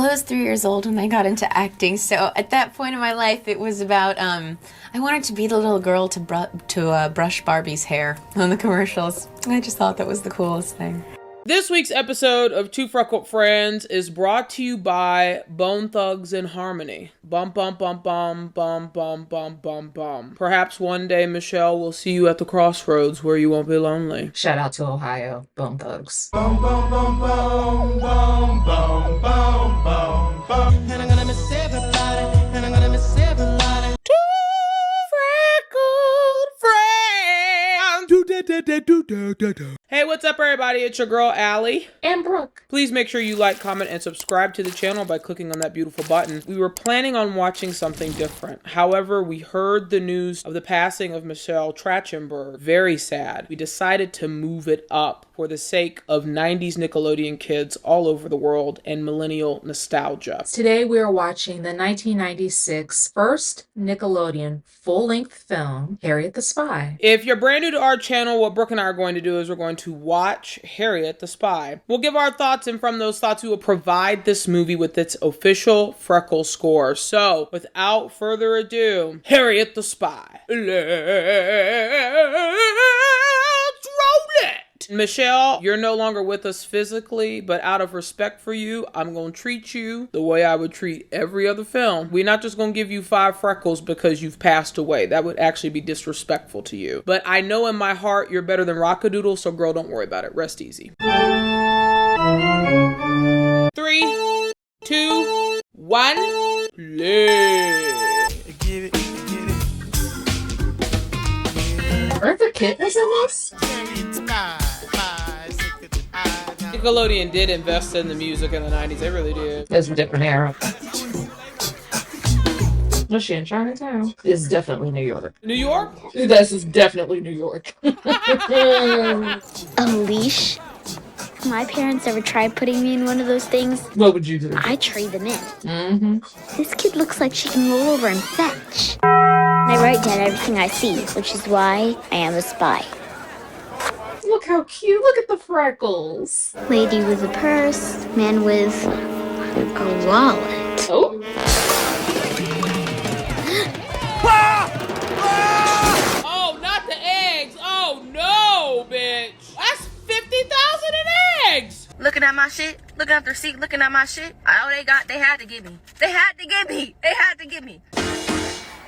Well, I was 3 years old when I got into acting, so at that point in my life, it was about, I wanted to be the little girl to brush Barbie's hair on the commercials. I just thought that was the coolest thing. This week's episode of Two Freckled Friends is brought to you by Bone Thugs and Harmony. Bum bum bum bum bum bum bum bum bum. Perhaps one day Michelle will see you at the crossroads where you won't be lonely. Shout out to Ohio, Bone Thugs. Bum bum bum bum bum bum bum bum bum. And I'm gonna miss everybody. And I'm gonna miss everybody. Two Freckled Friends. Hey, what's up, everybody? It's your girl, Allie. And Brooke. Please make sure you like, comment, and subscribe to the channel by clicking on that beautiful button. We were planning on watching something different. However, we heard the news of the passing of Michelle Trachtenberg. Very sad. We decided to move it up for the sake of 90s Nickelodeon kids all over the world and millennial nostalgia. Today we are watching the 1996 first Nickelodeon full-length film, Harriet the Spy. If you're brand new to our channel, what Brooke and I are going to do is we're going to watch Harriet the Spy. We'll give our thoughts, and from those thoughts, we will provide this movie with its official Freckle score. So, without further ado, Harriet the Spy. Let's roll it! Michelle, you're no longer with us physically, but out of respect for you, I'm going to treat you the way I would treat every other film. We're not just going to give you 5 freckles because you've passed away. That would actually be disrespectful to you. But I know in my heart you're better than Rockadoodle, so girl, don't worry about it. Rest easy. 3, 2, 1, play. Eartha Kitt was in this? Nickelodeon did invest in the music in the 90s. They really did. That's a different era. Was she in Chinatown? It's definitely New York. New York? This is definitely New York. A leash? My parents ever tried putting me in one of those things? What would you do? I trade them in. Mm-hmm. This kid looks like she can roll over and fetch. I write down everything I see, which is why I am a spy. Look how cute. Look at the freckles. Lady with a purse, man with a wallet. Oh. Oh, not the eggs. Oh, no, bitch. That's 50,000 in eggs. Looking at my shit, looking at the receipt, looking at my shit. All they had to give me. They had to give me.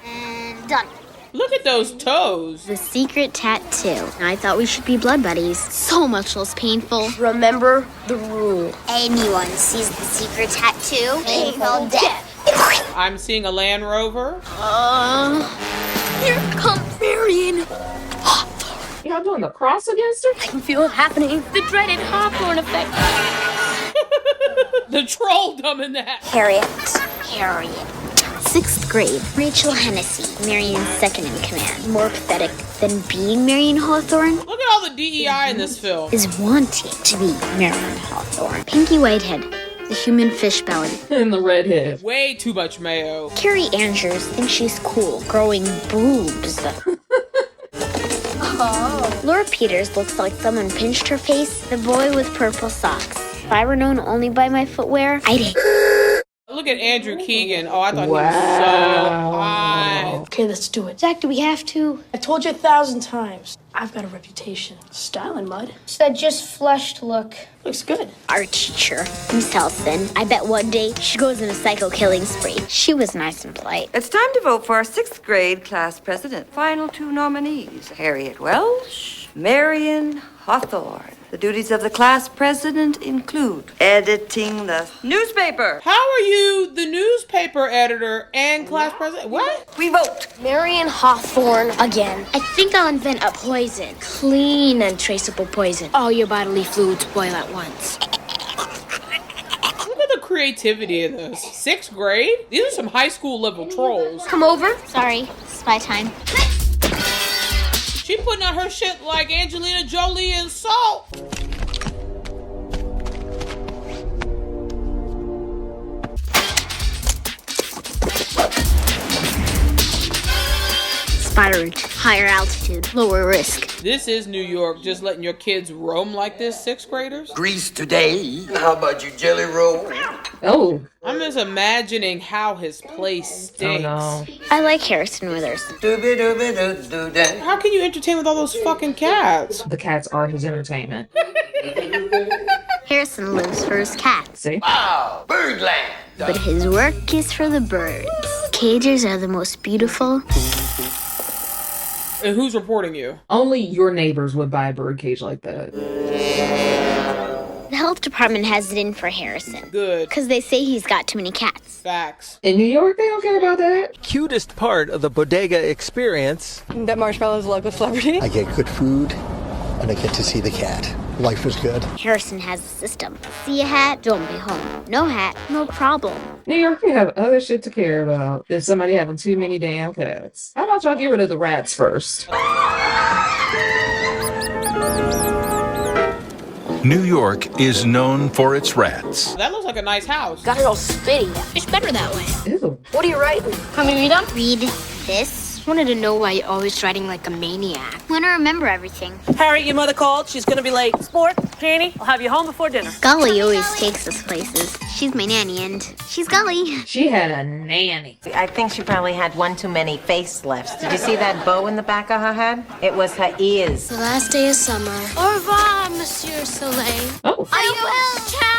And done. Look at those toes. The secret tattoo. I thought we should be blood buddies. So much less painful. Remember the rule. Anyone sees the secret tattoo, painful death. I'm seeing a Land Rover. Here comes Marion. Y'all doing the cross against her? I can feel it happening. The dreaded Hawthorne effect. The trolldom in that. Harriet. 6th grade. Rachel Hennessy, Marion's second in command. More pathetic than being Marion Hawthorne Look at all the DEI in this film. is wanting to be Marion Hawthorne. Pinky Whitehead, the human fish belly. And the redhead. Way too much mayo. Carrie Andrews thinks she's cool, growing boobs. Laura Peters looks like someone pinched her face. The boy with purple socks. If I were known only by my footwear, I'd hate. Look at Andrew Keegan. Oh, I thought he was so hot. Okay, let's do it. Zach, do we have to? I told you 1,000 times. I've got a reputation. Styling mud. It's that just flushed look. Looks good. Our teacher, Miss Helson. I bet one day she goes on a psycho killing spree. She was nice and polite. It's time to vote for our 6th grade class president. Final 2 nominees, Harriet Welsh, Marion Hawthorne. The duties of the class president include editing the newspaper. How are you the newspaper editor and class president? What? We vote. Marion Hawthorne again. I think I'll invent a poison. Clean and traceable poison. All your bodily fluids boil at once. Look at the creativity in this. 6th grade? These are some high school level trolls. Come over. Sorry, spy time. She putting on her shit like Angelina Jolie and Salt. inspired. Higher altitude, lower risk. This is New York, just letting your kids roam like this, sixth graders? Grease today. How about your jelly roll? Oh. I'm just imagining how his place stinks. Oh, no. I like Harrison Withers. Doobie-doobie-doo-doo-dah. How can you entertain with all those fucking cats? The cats are his entertainment. Harrison lives for his cats, See? Wow, Birdland. but his work is for the birds. Cages are the most beautiful. And who's reporting you? Only your neighbors would buy a birdcage like that. The health department has it in for Harrison. Good. Because they say he's got too many cats. Facts. In New York, they don't care about that. Cutest part of the bodega experience. That Marshmallow's a local celebrity. I get good food, and I get to see the cat. Life is good. Harrison has a system. See a hat, don't be home. No hat, no problem. New York, you have other shit to care about than somebody having too many damn cats. How about y'all get rid of the rats first? New York is known for its rats. That looks like a nice house. Got it all spitty. It's better that way. Ew. What are you writing? Can we read them? Read this. Wanted to know why you're always writing like a maniac. Want to remember everything. Harriet, your mother called. She's gonna be late. Sport, Hanny, I'll have you home before dinner. Golly always takes us places. She's my nanny and she's Golly. She had a nanny. I think she probably had one too many facelifts. Did you see that bow in the back of her head? It was her ears. The last day of summer. Au revoir, Monsieur Soleil. Oh. I will. Ciao.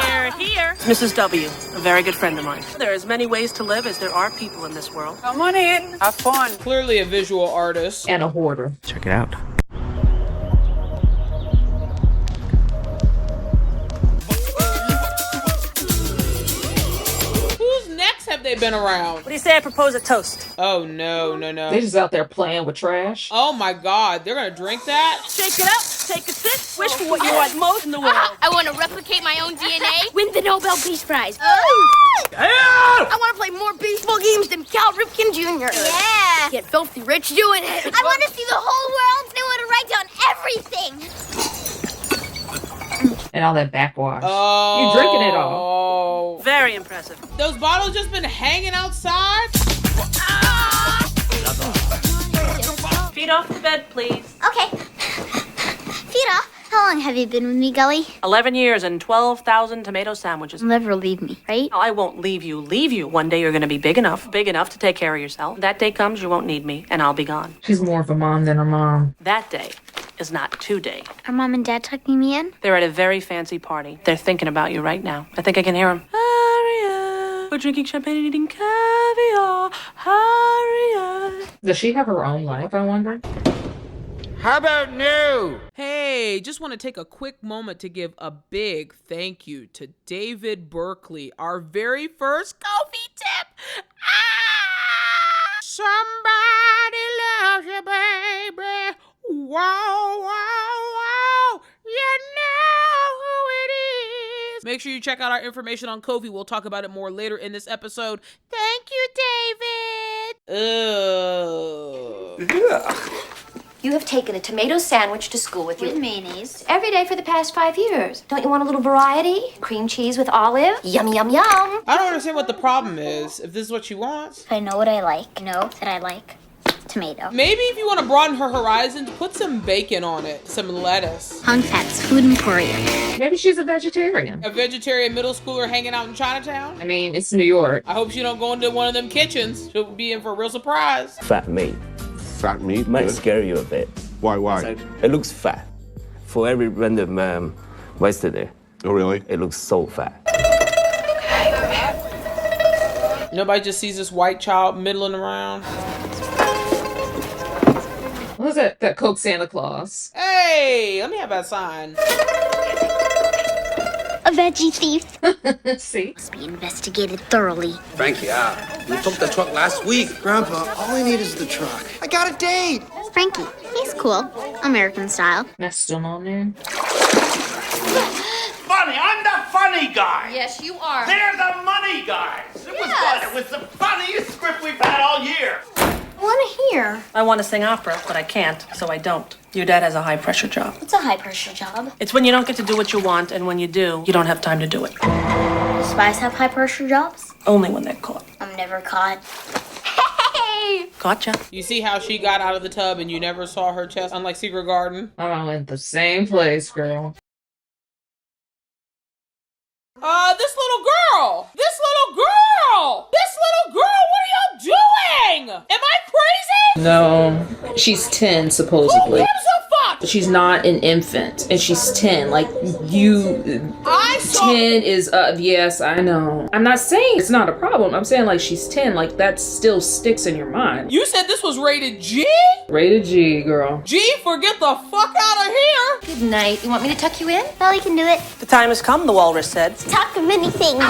We're here. Mrs. W., a very good friend of mine. There are as many ways to live as there are people in this world. Come on in. Have fun. Clearly a visual artist. And a hoarder. Check it out. Whose necks have they been around? What do you say I propose a toast? Oh, no, no, no. They just out there playing with trash. Oh my God, they're gonna drink that? Shake it up, take a sip, wish for what you want most in the world. I want to replicate my own DNA, win the Nobel Peace Prize. I want to play more baseball games than Cal Ripken Jr. Yeah. Get filthy rich doing it. I want to see the whole world and I want to write down everything. And all that backwash. Oh. You drinking it all. Very impressive. Those bottles just been hanging outside? Feet off the bed, please. Okay. Peter, how long have you been with me, Golly? 11 years and 12,000 tomato sandwiches. You'll never leave me, right? I won't leave you. One day you're going to be big enough to take care of yourself. That day comes, you won't need me, and I'll be gone. She's more of a mom than her mom. That day is not today. Are Mom and Dad tucking me in? They're at a very fancy party. They're thinking about you right now. I think I can hear them. Harriet, we're drinking champagne and eating caviar. Harriet. Does she have her own life, I wonder? How about new? Hey, just want to take a quick moment to give a big thank you to David Berkeley, our very first Ko-fi tip. Somebody loves you, baby. Whoa, whoa, whoa. You know who it is. Make sure you check out our information on Ko-fi. We'll talk about it more later in this episode. Thank you, David. Ugh. You have taken a tomato sandwich to school with you. With mayonnaise. Every day for the past 5 years. Don't you want a little variety? Cream cheese with olive? Yum, yum, yum. I don't understand what the problem is. If this is what she wants. I know what I like. I know that I like tomato. Maybe if you want to broaden her horizons, put some bacon on it. Some lettuce. Hung Fat's Food Emporium. Maybe she's a vegetarian. A vegetarian middle schooler hanging out in Chinatown? I mean, it's New York. I hope she don't go into one of them kitchens. She'll be in for a real surprise. Fat meat. Fat meat? Might scare you a bit. Why? It looks fat. For every random yesterday. Oh, really? It looks so fat. Nobody just sees this white child middling around. What was that? That Coke Santa Claus. Hey, let me have that sign. A veggie thief. See? Must be investigated thoroughly. Frankie, we took the truck last week. Grandpa, all I need is the truck. I got a date. Frankie, he's cool. American style. That's still on there. Funny, I'm the funny guy. Yes, you are. They're the money guys. It was fun. It was the funniest script we've had all year. I want to hear. I want to sing opera, but I can't, so I don't. Your dad has a high-pressure job. It's a high-pressure job. It's when you don't get to do what you want, and when you do, you don't have time to do it. Do spies have high-pressure jobs? Only when they're caught. I'm never caught. Hey! Gotcha. You see how she got out of the tub and you never saw her chest, unlike Secret Garden? I'm in the same place, girl. This little girl! What are y'all doing? Am I crazy? No, she's 10 supposedly. Who gives a fuck? She's not an infant, and she's 10. Like, I saw 10 is, yes, I know. I'm not saying it's not a problem. I'm saying, like, she's 10. Like, that still sticks in your mind. You said this was rated G? Rated G, girl. G for get the fuck out of here! Good night. You want me to tuck you in? Well, you can do it. The time has come, the walrus said, Talk of many things.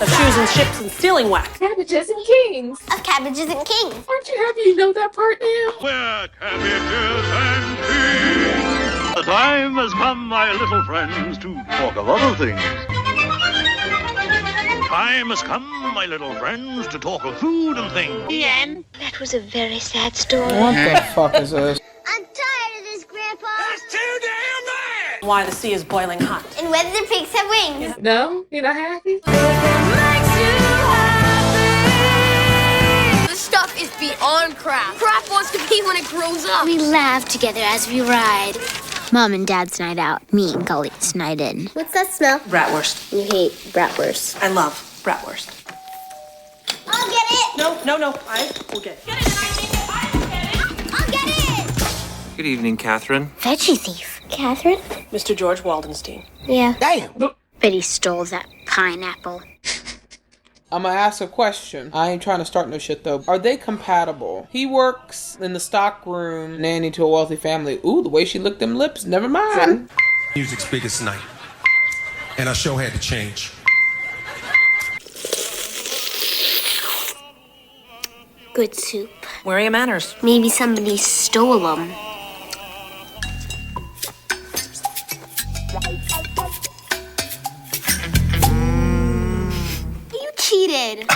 of shoes and ships and stealing wax. Cabbages and kings. Of cabbages and kings. Aren't you happy you know that part now? We're cabbages and peas. The time has come, my little friends, to talk of other things. Time has come, my little friends, to talk of food and things. The end. That was a very sad story. What the fuck is this? I'm tired of this, Grandpa. That's too damn bad! Why the sea is boiling hot. And whether the pigs have wings. No? You're not happy? This stuff is beyond crap. Crap wants to be when it grows up. We laugh together as we ride. Mom and Dad's night out. Me and Golly's night in. What's that smell? Bratwurst. You hate bratwurst. I love bratwurst. I'll get it. No, I will get it. I'll get it. Good evening, Catherine. Veggie thief. Catherine? Mr. George Waldenstein. Yeah. Damn. Bet he stole that pineapple. I'm gonna ask a question. I ain't trying to start no shit though. Are they compatible? He works in the stockroom, nanny to a wealthy family. Ooh, the way she licked them lips. Never mind. Music's biggest night. And our show had to change. Good soup. Where are your manners? Maybe somebody stole them. You cheated.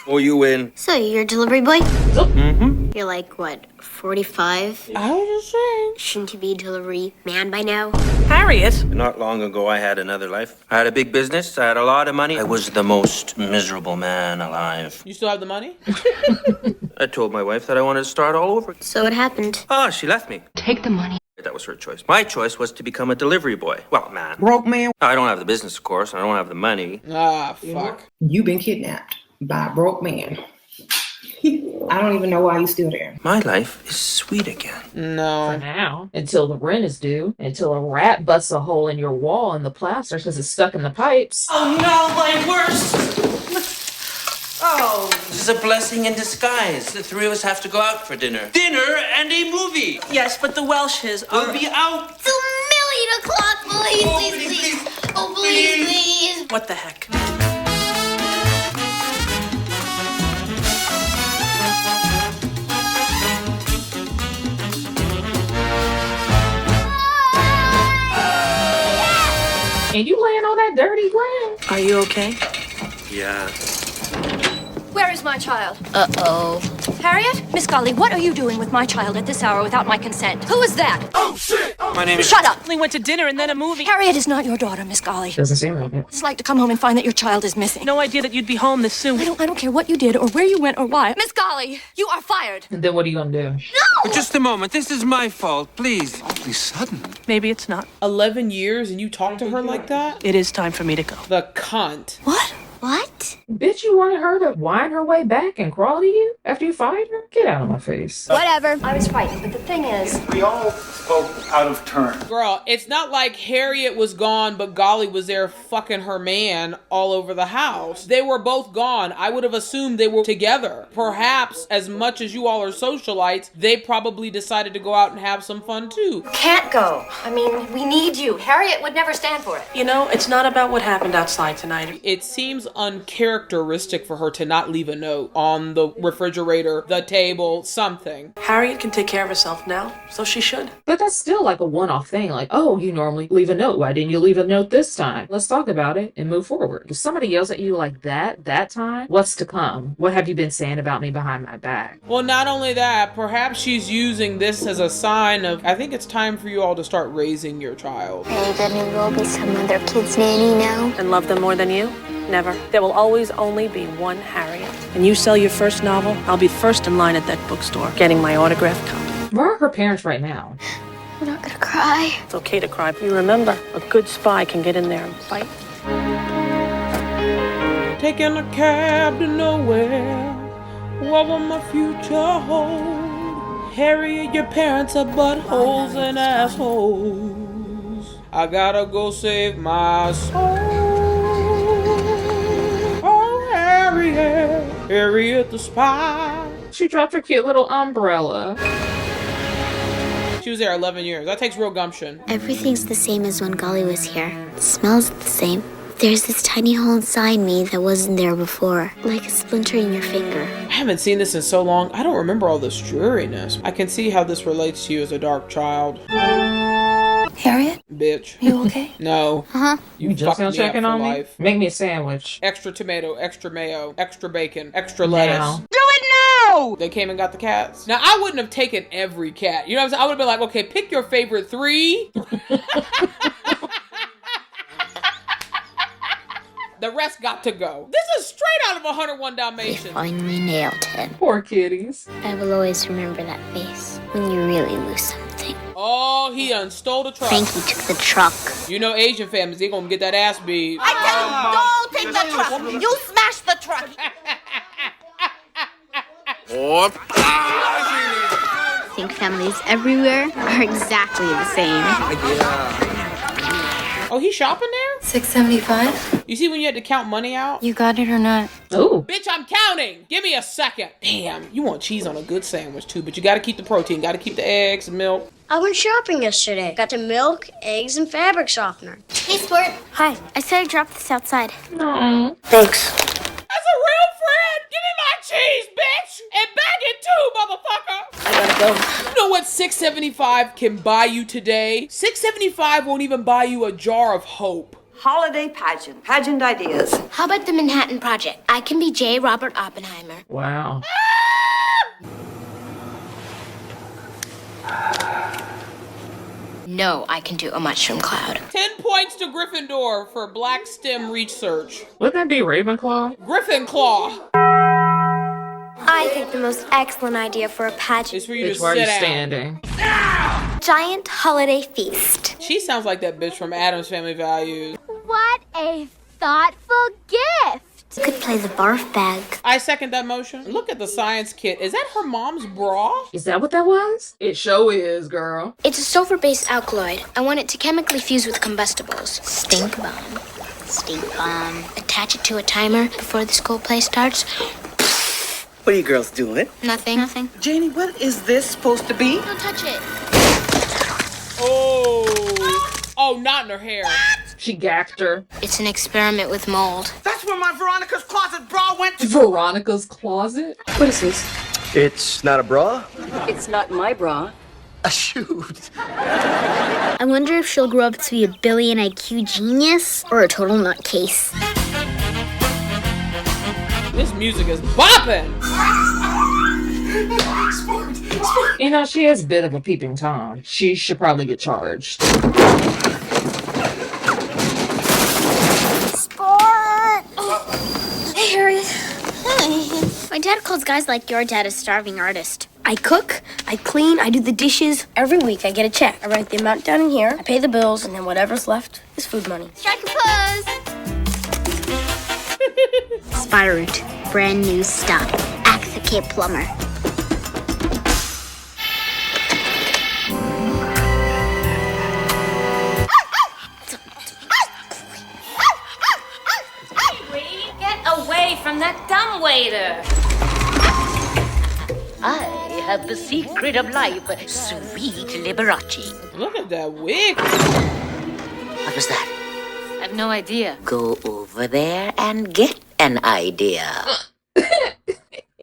Oh, you win. So you're a delivery boy? Mm-hmm. You're like, what, 45? I was just saying. Shouldn't you be a delivery man by now? Harriet. Not long ago, I had another life. I had a big business. I had a lot of money. I was the most miserable man alive. You still have the money? I told my wife that I wanted to start all over. So what happened? Oh, she left me. Take the money. That was her choice. My choice was to become a delivery boy. Well, man. Broke man. I don't have the business, of course. I don't have the money. Ah, fuck. You've been kidnapped by a broke man. I don't even know why you're still there. My life is sweet again. No. For now. Until the rent is due. Until a rat busts a hole in your wall in the plaster because it's stuck in the pipes. Oh no, my worst. Oh. This is a blessing in disguise. The three of us have to go out for dinner. Dinner and a movie. Yes, but the Welshes We'll be out. It's $1 million o'clock, please. Oh, please. What the heck? And you laying on that dirty ground? Are you okay? Yeah. Where is my child? Uh-oh. Harriet? Miss Golly, what are you doing with my child at this hour without my consent? Who is that? Oh, shit! My name is... Shut up! We went to dinner and then a movie. Harriet is not your daughter, Miss Golly. Doesn't seem like it. It's like to come home and find that your child is missing. No idea that you'd be home this soon. I don't care what you did or where you went or why. Miss Golly, you are fired. And then what are you gonna do? But just a moment. This is my fault. Please. Awfully sudden. Maybe it's not. 11 years and you talk to her like that? It is time for me to go. The cunt. What? What? Bitch, you wanted her to whine her way back and crawl to you after you fired her? Get out of my face. Whatever. I was frightened, but the thing is... We all spoke out of turn. Girl, it's not like Harriet was gone, but Golly was there fucking her man all over the house. They were both gone. I would have assumed they were together. Perhaps, as much as you all are socialites, they probably decided to go out and have some fun too. Can't go. I mean, we need you. Harriet would never stand for it. You know, it's not about what happened outside tonight. It seems uncharacteristic for her to not leave a note on the refrigerator, the table, something. Harriet can take care of herself now, so she should. But that's still like a one-off thing. Like, oh, you normally leave a note. Why didn't you leave a note this time? Let's talk about it and move forward. If somebody yells at you like that time, what's to come? What have you been saying about me behind my back? Well, not only that, perhaps she's using this as a sign of, I think it's time for you all to start raising your child. Are you gonna go be some other kid's nanny now? And love them more than you? Never. There will always only be one Harriet. And you sell your first novel, I'll be first in line at that bookstore, getting my autographed copy. Where are her parents right now? I'm not gonna cry. It's okay to cry. You remember, a good spy can get in there and fight. Taking a cab to nowhere. What will my future hold? Harriet, your parents are buttholes and assholes. I gotta go save my soul. Oh, Harriet, Harriet the Spy. She dropped her cute little umbrella. She was there 11 years. That takes real gumption. Everything's the same as when Golly was here. It smells the same. There's this tiny hole inside me that wasn't there before, like a splinter in your finger. I haven't seen this in so long. I don't remember all this dreariness. I can see how this relates to you as a dark child. Harriet? Bitch. You okay? No. Uh-huh. You just now fucked me up checking for on me? life. Make me a sandwich. Extra tomato, extra mayo, extra bacon, extra lettuce. Now. Do it now! They came and got the cats. Now, I wouldn't have taken every cat. You know what I'm saying? I would have been like, okay, pick your favorite 3. The rest got to go. This is straight out of 101 Dalmatians. Finally nailed him. Poor kitties. I will always remember that face when you really lose something. Oh, he done stole the truck. Frankie took the truck. You know Asian families, they gonna get that ass beat. I tell you, don't take the truck. You smash the truck. I think families everywhere are exactly the same. Oh, he's shopping there? $6.75. You see when you had to count money out? You got it or not? Ooh. Bitch, I'm counting. Give me a second. Damn, you want cheese on a good sandwich too, but you gotta keep the protein, gotta keep the eggs and milk. I went shopping yesterday. Got the milk, eggs, and fabric softener. Hey, sport. Hi. I said I dropped this outside. No. Thanks. That's a real friend. Give me my cheese, bitch, and bag it too, motherfucker. I gotta go. You know what $6.75 can buy you today? $6.75 won't even buy you a jar of hope. Holiday pageant. Pageant ideas. How about the Manhattan Project? I can be J. Robert Oppenheimer. Wow. No, I can do a mushroom cloud. 10 points to Gryffindor for Black STEM research. Wouldn't that be Ravenclaw? Gryffindor. I think the most excellent idea for a pageant It's for you Bitch, to why are sit you down. standing? giant holiday feast. She sounds like that bitch from Addams Family Values. What a thoughtful gift! Could play the barf bag. I second that motion. Look at the science kit. Is that her mom's bra? Is that what that was? It sure is, girl. It's a sulfur-based alkaloid. I want it to chemically fuse with combustibles. Stink bomb. Stink bomb. Attach it to a timer before the school play starts. What are you girls doing? Nothing. Nothing. Janie, what is this supposed to be? Don't touch it. Oh. Oh, not in her hair. She gacked her. It's an experiment with mold. That's where my Veronica's Closet bra went to. Veronica's Closet? What is this? It's not a bra? It's not my bra. A shoot. I wonder if she'll grow up to be a billion IQ genius or a total nutcase. This music is bopping. You know, she is a bit of a peeping Tom. She should probably get charged. Sport! Hey, Harriet. Hey. My dad calls guys like your dad a starving artist. I cook, I clean, I do the dishes. Every week I get a check. I write the amount down in here, I pay the bills, and then whatever's left is food money. Strike a pose! Spyroot. Brand new stuff. Axe the Kid Plumber. Get away from that dumbwaiter. I have the secret of life, sweet Liberace. Look at that wig. What was that? I have no idea. Go over there and get an idea.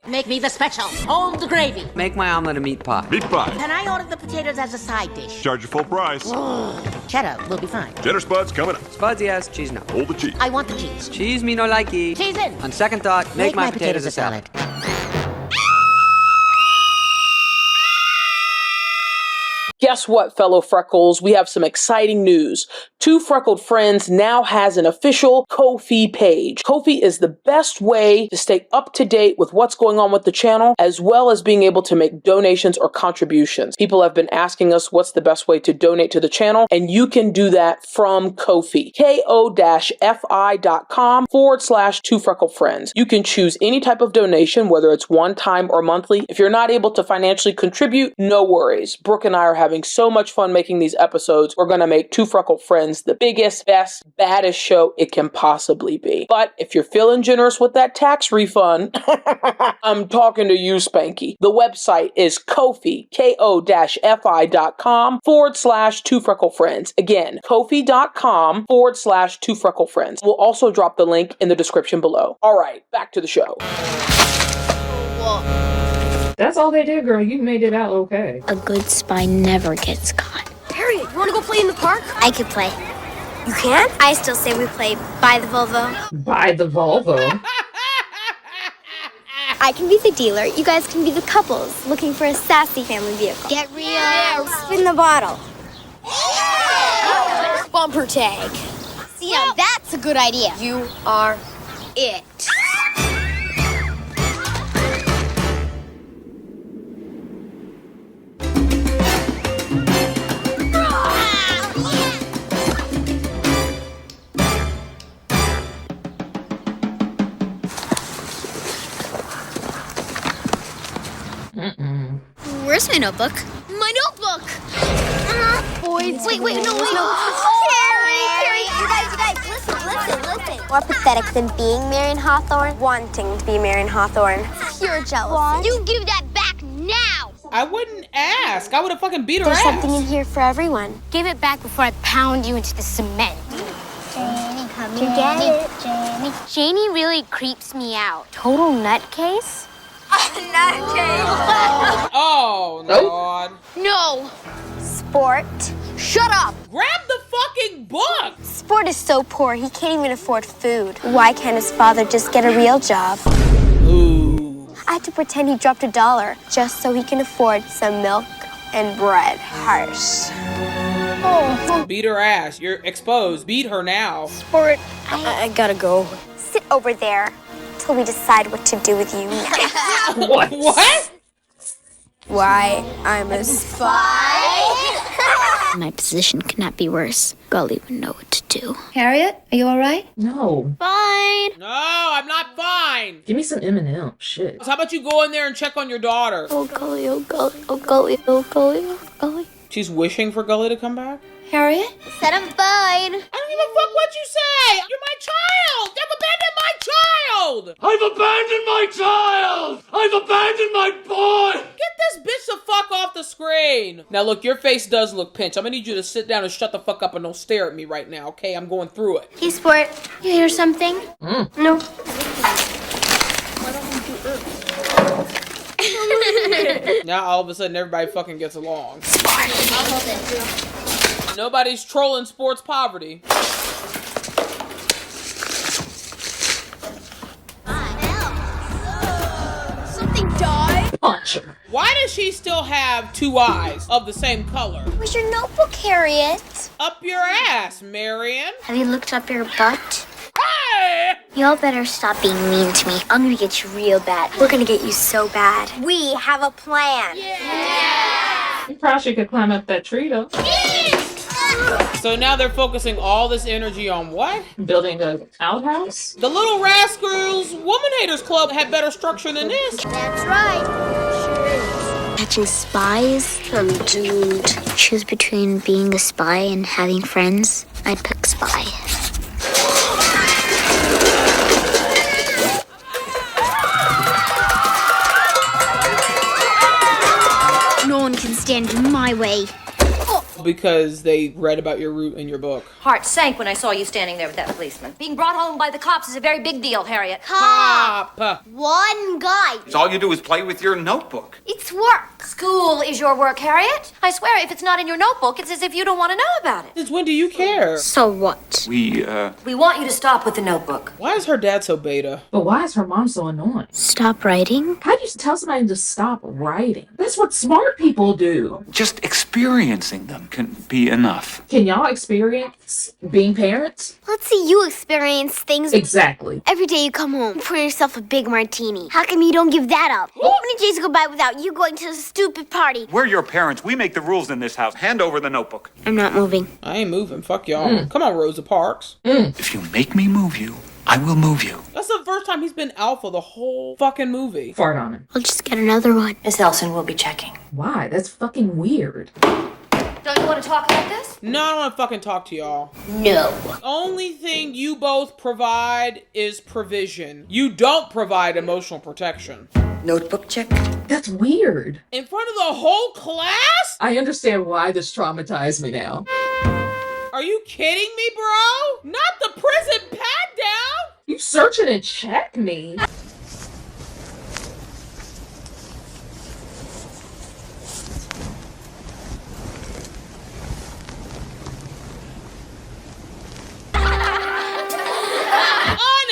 Make me the special. Hold the gravy. Make my omelet a meat pie. Meat pie. Can I order the potatoes as a side dish? Charge you full price. Cheddar will be fine. Cheddar spuds coming up. Spuds, yes. Cheese, no. Hold the cheese. I want the cheese. Cheese, me no likey. Cheese in. On second thought, make my potatoes a salad. Guess what, fellow Freckles? We have some exciting news. Two Freckled Friends now has an official Ko-fi page. Ko-fi is the best way to stay up to date with what's going on with the channel, as well as being able to make donations or contributions. People have been asking us what's the best way to donate to the channel, and you can do that from Ko-fi. ko-fi.com/Two Freckled Friends. You can choose any type of donation, whether it's one time or monthly. If you're not able to financially contribute, no worries. Brooke and I are having so much fun making these episodes. We're going to make Two Freckled Friends the biggest, best, baddest show it can possibly be. But if you're feeling generous with that tax refund, I'm talking to you, Spanky. The website is Ko-fi, ko-fi.com/Two Freckled Friends. Again, ko-fi.com/Two Freckled Friends. We'll also drop the link in the description below. All right, back to the show. That's all they did, girl. You made it out okay. A good spy never gets caught. Harriet, you want to go play in the park? I could play. You can? I still say we play by the Volvo. By the Volvo? I can be the dealer. You guys can be the couples looking for a sassy family vehicle. Get real. Yeah. Spin the bottle. Bumper tag. See, now that's a good idea. You are It. Where's my notebook? My notebook! boys. Wait, no. Carrie, you guys, listen. More pathetic than being Marion Hawthorne? Wanting to be Marion Hawthorne. Pure jealousy. You give that back now! I wouldn't ask. I would have fucking beat her There's ass. something in here for everyone. Give it back before I pound you into the cement. Janie, come here. Janie. Janie really creeps me out. Total nutcase? Oh, Lord. No. Sport. Shut up. Grab the fucking book. Sport is so poor, he can't even afford food. Why can't his father just get a real job? Ooh. I had to pretend he dropped $1 just so he can afford some milk and bread. Harsh. Oh. Beat her ass. You're exposed. Beat her now. Sport. I gotta go. Sit over there till we decide what to do with you next. What? Why, I'm a spy. My position cannot be worse. Golly would know what to do. Harriet, are you all right? No. Fine. No, I'm not fine. Give me some M&M. Shit. So how about you go in there and check on your daughter? Oh, Golly, oh, Golly, oh, Golly, oh, Golly, oh, Golly. She's wishing for Golly to come back? Harriet? Said I'm fine. I don't give a fuck what you say. You're my child. I've abandoned my child. I've abandoned my child! I've abandoned my boy! Get this bitch the fuck off the screen. Now look, your face does look pinched. I'm gonna need you to sit down and shut the fuck up and don't stare at me right now, okay? I'm going through it. Hey, Sport, you hear something? No. Now all of a sudden everybody fucking gets along. I'll hold it. Nobody's trolling sports poverty. Something died. Punch her. Why does she still have two eyes of the same color? Where's your notebook, Harriet? Up your ass, Marion. Have you looked up your butt? Hey! Y'all better stop being mean to me. I'm gonna get you real bad. We're gonna get you so bad. We have a plan. You probably could climb up that tree, though. So now they're focusing all this energy on what? Building an outhouse? The Little Rascals Woman Haters Club had better structure than this. That's right. Catching spies? I'm doomed. Choose between being a spy and having friends. I'd pick spy. No one can stand in my way. Because they read about your route in your book. Heart sank when I saw you standing there with that policeman. Being brought home by the cops is a very big deal, Harriet. Pop! One guy. All you do is play with your notebook. It's work. School is your work, Harriet. I swear, if it's not in your notebook, it's as if you don't want to know about it. Since when do you care? So what? We want you to stop with the notebook. Why is her dad so beta? But why is her mom so annoying? Stop writing? How do you tell somebody to stop writing? That's what smart people do. just experiencing them. can be enough. Can y'all experience being parents? Let's see you experience things. Exactly. Every day you come home, pour yourself a big martini. How come you don't give that up? How many days go by without you going to the stupid party? We're your parents. We make the rules in this house. Hand over the notebook. I'm not moving. I ain't moving. Fuck y'all. Come on, Rosa Parks. If you make me move you, I will move you. That's the first time he's been alpha the whole fucking movie. Fart on him. I'll just get another one. Miss Elson will be checking. Why? That's fucking weird. Don't you want to talk about this? No, I don't want to fucking talk to y'all. No. Only thing you both provide is provision. You don't provide emotional protection. Notebook check. That's weird. In front of the whole class? I understand why this traumatized me now. Are you kidding me, bro? Not the prison pat down? You searching and check me.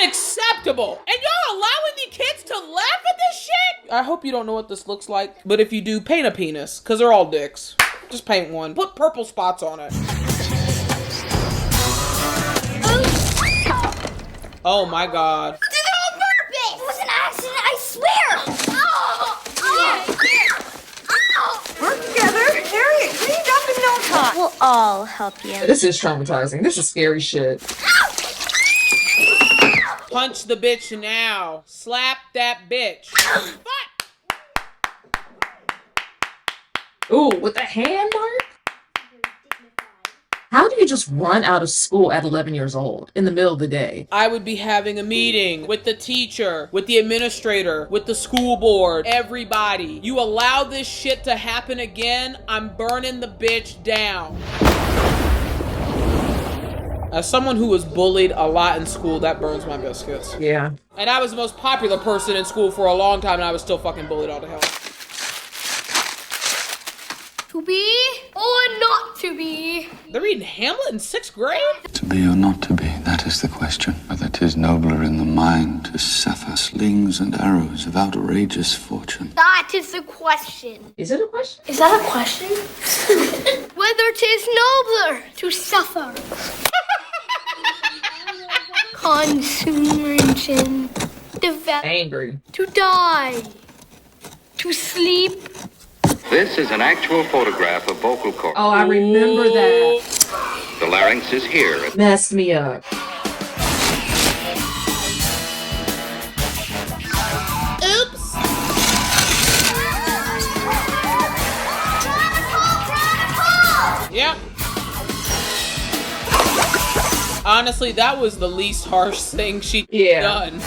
Unacceptable! And y'all allowing the kids to laugh at this shit? I hope you don't know what this looks like, but if you do, paint a penis, because they're all dicks. Just paint one. Put purple spots on it. Oh my god. I did it on purpose! It was an accident, I swear! Work together. Harriet cleaned up in no time. We'll all help you. This is traumatizing. This is scary shit. Punch the bitch now. Slap that bitch. Ooh, with the hand mark? How do you just run out of school at 11 years old in the middle of the day? I would be having a meeting with the teacher, with the administrator, with the school board, everybody. You allow this shit to happen again, I'm burning the bitch down. As someone who was bullied a lot in school, that burns my biscuits. Yeah. And I was the most popular person in school for a long time, and I was still fucking bullied all to hell. To be or not to be? They're reading Hamlet in 6th grade? To be or not to be, that is the question. Whether 'tis nobler in the mind to suffer slings and arrows of outrageous fortune. That is the question. Is it a question? Is that a question? Whether 'tis nobler to suffer. Consummation. Develop. Angry. To die. To sleep. This is an actual photograph of vocal cords. Oh, I remember that. The larynx is here. Messed me up. Oops. Yep. Honestly, that was the least harsh thing she'd done.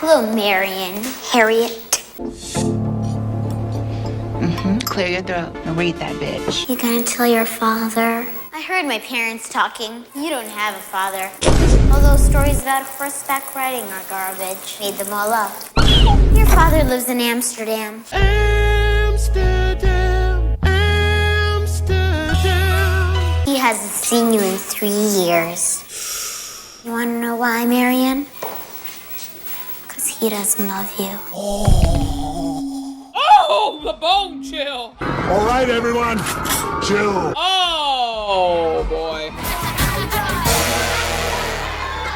Hello, Marion. Harriet. Clear your throat and read that bitch. You gonna tell your father? I heard my parents talking. You don't have a father. All those stories about horseback riding are garbage. Made them all up. Your father lives in Amsterdam. He hasn't seen you in 3 years. You wanna know why, Marion? Because he doesn't love you. Oh, the bone chill. All right, everyone. Chill. Oh, boy.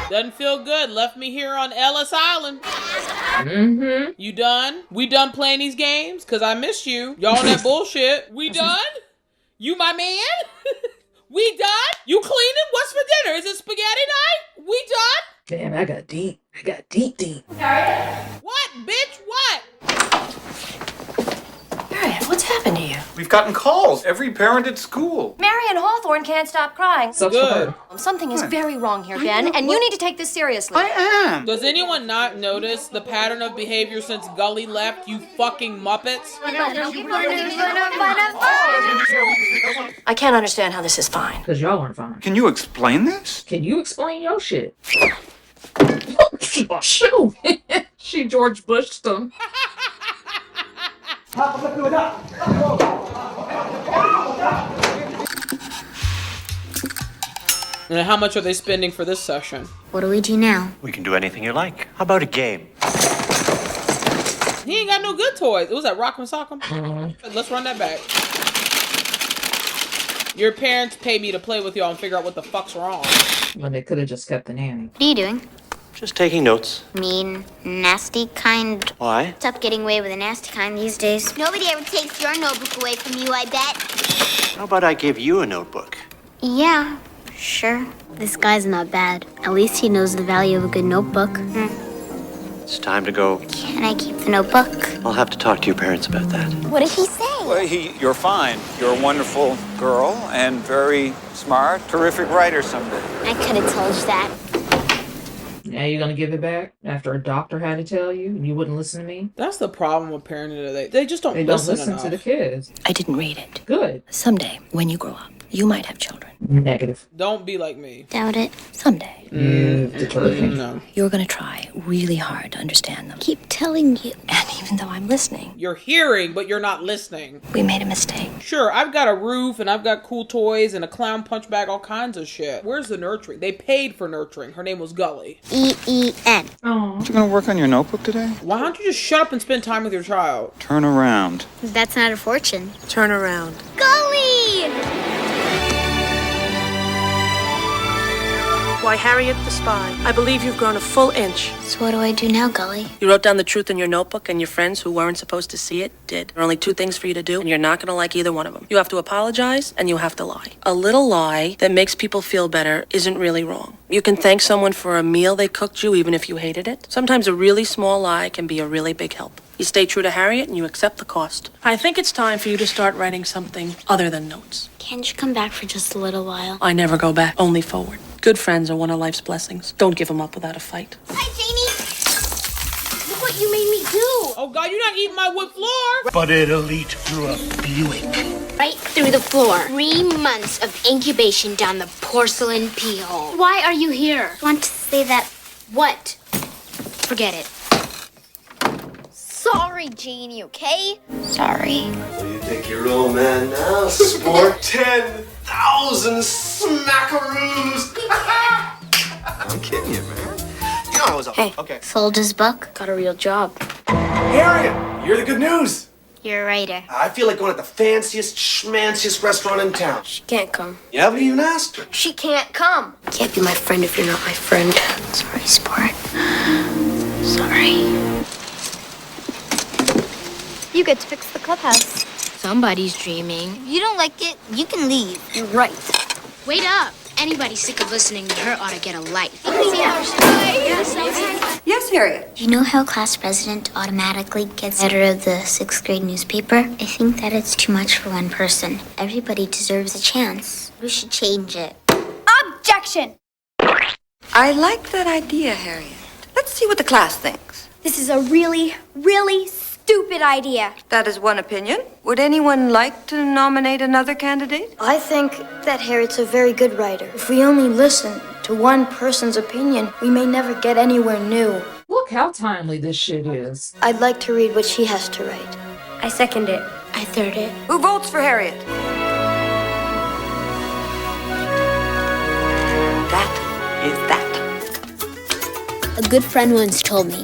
Doesn't feel good. Left me here on Ellis Island. Mm-hmm. You done? We done playing these games? Because I missed you. Y'all on that bullshit. We done? You my man? We done? You cleaning? What's for dinner? Is it spaghetti night? We done? Damn, I got deep. Deep. What, bitch? What? Harriet, what's happened to you? We've gotten calls. Every parent at school. Marion Hawthorne can't stop crying. Sucks for her. Something is very wrong here, Ben, and you need to take this seriously. I am. Does anyone not notice the pattern of behavior since Golly left, you fucking Muppets? I can't understand how this is fine. Because y'all aren't fine. Can you explain this? Can you explain your shit? Oh, shoot. She George Bushed them. And how much are they spending for this session? What do we do now? We can do anything you like. How about a game? He ain't got no good toys. It was that Rock'em Sock'em. Let's run that back. Your parents pay me to play with y'all and figure out what the fuck's wrong. When they could have just kept the nanny. What are you doing? Just taking notes. Mean, nasty kind. Why? Stop getting away with the nasty kind these days. Nobody ever takes your notebook away from you, I bet. How about I give you a notebook? Yeah, sure. This guy's not bad. At least he knows the value of a good notebook. It's time to go. Can I keep the notebook? I'll have to talk to your parents about that. What did he say? Well, you're fine. You're a wonderful girl and very smart, terrific writer someday. I could have told you that. Now you're gonna give it back after a doctor had to tell you and you wouldn't listen to me? That's the problem with parenting today. They just don't listen enough. To the kids. I didn't read it. Good. Someday, when you grow up, you might have children. Negative. Don't be like me. Doubt it. Someday. No. You're gonna try really hard to understand them. Keep telling you. And even though I'm listening, You're hearing, but you're not listening. we made a mistake. Sure, I've got a roof and I've got cool toys and a clown punch bag, all kinds of shit. Where's the nurturing? They paid for nurturing. Her name was Golly. E-E-N. Oh. You gonna work on your notebook today? Why don't you just shut up and spend time with your child? Turn around. That's not a fortune. Turn around. Golly! Why, Harriet the Spy, I believe you've grown a full inch. So what do I do now, Golly? You wrote down the truth in your notebook, and your friends who weren't supposed to see it did. There are only two things for you to do, and you're not going to like either one of them. You have to apologize, and you have to lie. A little lie that makes people feel better isn't really wrong. You can thank someone for a meal they cooked you, even if you hated it. Sometimes a really small lie can be a really big help. You stay true to Harriet, and you accept the cost. I think it's time for you to start writing something other than notes. Can't you come back for just a little while? I never go back, only forward. Good friends are one of life's blessings. Don't give them up without a fight. Hi, Janie! Look what you made me do! Oh God, you're not eating my wood floor! But it'll eat through a Buick. Right through the floor. 3 months of incubation down the porcelain pee hole. Why are you here? Want to say that what? Forget it. Sorry, Janie, okay? Sorry. What do you think you're old man now, sport? 10,000 smackaroos! I'm kidding you, man. You know I was Hey, okay. sold his book. Got a real job. Harriet, you're the good news. You're a writer. I feel like going to the fanciest, schmanciest restaurant in town. She can't come. You haven't even asked her. She can't come. Can't be my friend if you're not my friend. Sorry, sport. Sorry. You get to fix the clubhouse. Somebody's dreaming. If you don't like it, you can leave. You're right. Wait up. Anybody sick of listening to her ought to get a life. Yes, Harriet. Do you know how class president automatically gets editor of the 6th grade newspaper? I think that it's too much for one person. Everybody deserves a chance. We should change it. Objection! I like that idea, Harriet. Let's see what the class thinks. This is a really, really stupid idea. That is one opinion. Would anyone like to nominate another candidate? I think that Harriet's a very good writer. If we only listen to one person's opinion, we may never get anywhere new. Look how timely this shit is. I'd like to read what she has to write. I second it. I third it. Who votes for Harriet? That is that. A good friend once told me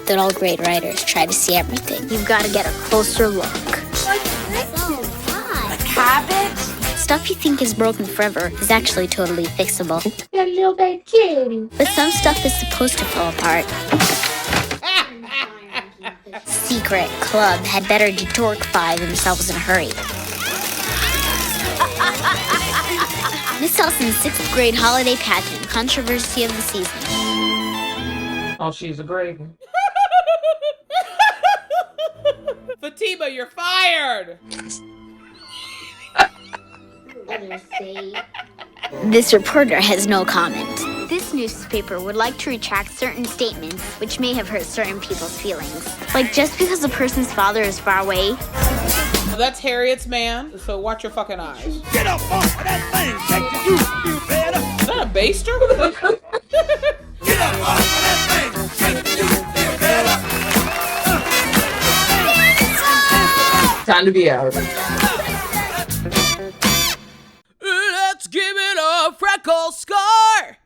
that all great writers try to see everything. You've got to get a closer look. A cabbage? Stuff you think is broken forever is actually totally fixable. That little baby kitty. But some stuff is supposed to fall apart. Secret club had better detorify themselves in a hurry. Miss Elson's 6th grade holiday pageant, controversy of the season. Oh, she's a great one. Fatima, you're fired! This reporter has no comment. This newspaper would like to retract certain statements which may have hurt certain people's feelings. Like just because a person's father is far away. Well, that's Harriet's man, so watch your fucking eyes. Get up off of that thing, take the you better. Is that a baster? Get up off of that thing, take the you better. Time to be out. Let's give it a freckle scar.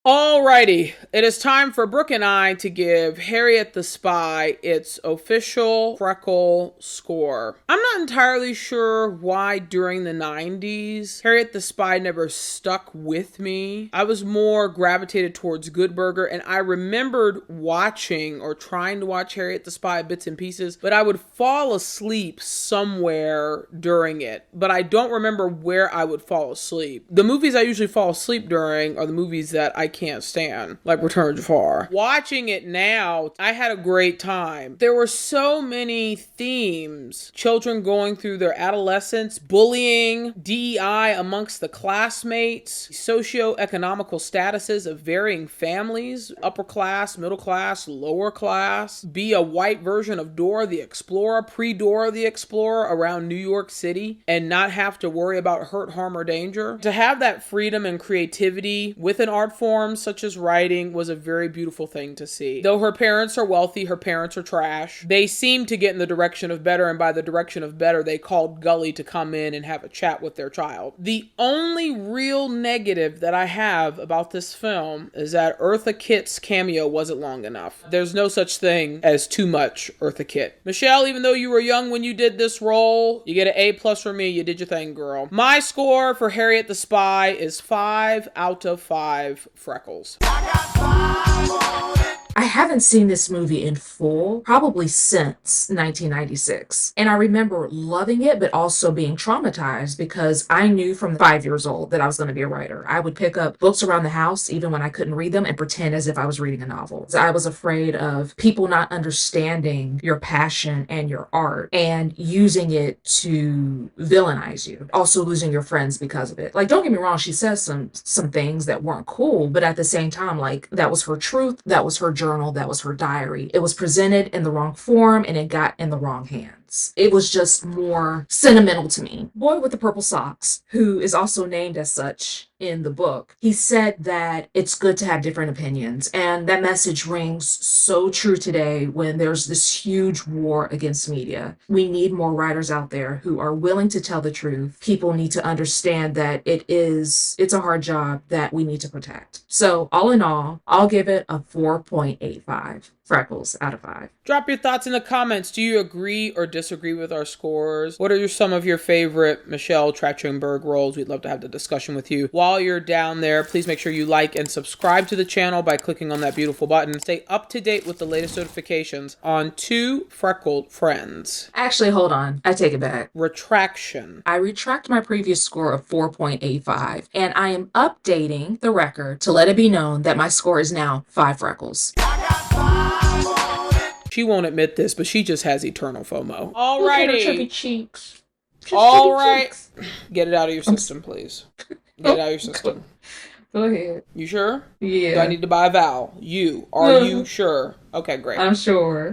Alrighty, it is time for Brooke and I to give Harriet the Spy its official Freckle score. I'm not entirely sure why during the 90s, Harriet the Spy never stuck with me. I was more gravitated towards Good Burger, and I remembered watching or trying to watch Harriet the Spy bits and pieces, but I would fall asleep somewhere during it, but I don't remember where I would fall asleep. The movies I usually fall asleep during are the movies that I can't stand, like Return to Jafar. Watching it now, I had a great time. There were so many themes. Children going through their adolescence, bullying, DEI amongst the classmates, socio-economical statuses of varying families, upper class, middle class, lower class, be a white version of Dora the Explorer, pre-Dora the Explorer around New York City, and not have to worry about hurt, harm, or danger. To have that freedom and creativity with an art form such as writing was a very beautiful thing to see. Though her parents are wealthy, her parents are trash. They seem to get in the direction of better, and by the direction of better, they called Golly to come in and have a chat with their child. The only real negative that I have about this film is that Eartha Kitt's cameo wasn't long enough. There's no such thing as too much Eartha Kitt. Michelle, even though you were young when you did this role, you get an A+ from me. You did your thing, girl. My score for Harriet the Spy is 5 out of 5 freckles. I haven't seen this movie in full probably since 1996. And I remember loving it, but also being traumatized because I knew from 5 years old that I was going to be a writer. I would pick up books around the house, even when I couldn't read them, and pretend as if I was reading a novel. I was afraid of people not understanding your passion and your art and using it to villainize you. Also losing your friends because of it. Like, don't get me wrong, she says some things that weren't cool, but at the same time, like, that was her truth, that was her journal, that was her diary. It was presented in the wrong form and it got in the wrong hands. It was just more sentimental to me. Boy with the Purple Socks, who is also named as such in the book, he said that it's good to have different opinions. And that message rings so true today when there's this huge war against media. We need more writers out there who are willing to tell the truth. People need to understand that it's a hard job that we need to protect. So all in all, I'll give it a 4.85 freckles out of 5. Drop your thoughts in the comments. Do you agree or disagree with our scores? What are some of your favorite Michelle Trachtenberg roles? We'd love to have the discussion with you. While you're down there, please make sure you like and subscribe to the channel by clicking on that beautiful button. Stay up to date with the latest notifications on Two Freckled Friends. Actually, hold on. I take it back. Retraction. I retract my previous score of 4.85, and I am updating the record to let it be known that my score is now 5 freckles. She won't admit this, but she just has eternal FOMO. Alrighty. Look at her chubby cheeks. All right. Get it out of your system, please. Get it out of your system. Go ahead. You sure? Yeah. Do I need to buy a vowel? Are you sure? Okay, great. I'm sure.